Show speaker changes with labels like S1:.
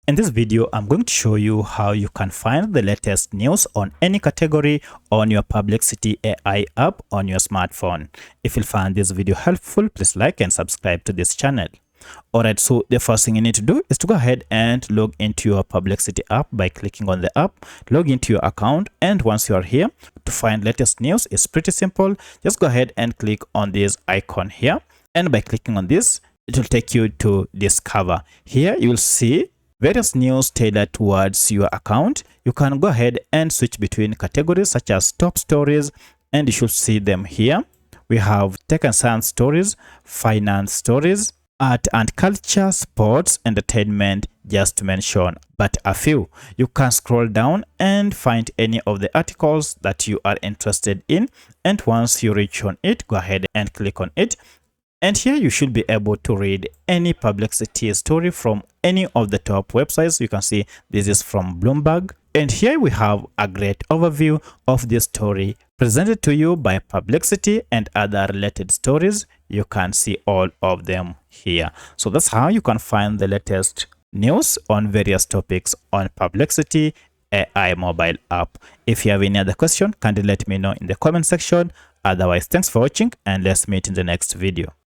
S1: In this video, I'm going to show you how you can find the latest news on any category on your Perplexity AI app on your smartphone. If you find this video helpful, please like and subscribe to this channel. Alright, so the first thing you need to do is to go ahead and log into your Perplexity app by clicking on the app, log into your account, and once you are here, to find latest news, it's pretty simple. Just go ahead and click on this icon here, and by clicking on this, it will take you to Discover. Here you will see various news tailored towards your account. You can go ahead and switch between categories such as top stories, and you should see them here. We have tech and science stories, finance stories, art and culture, sports, entertainment, just to mention but a few. You can scroll down and find any of the articles that you are interested in, and once you reach on it, go ahead and click on it. And here you should be able to read any Perplexity story from any of the top websites. You can see this is from Bloomberg. And here we have a great overview of this story presented to you by Perplexity and other related stories. You can see all of them here. So that's how you can find the latest news on various topics on Perplexity AI mobile app. If you have any other question, kindly let me know in the comment section. Otherwise, thanks for watching and let's meet in the next video.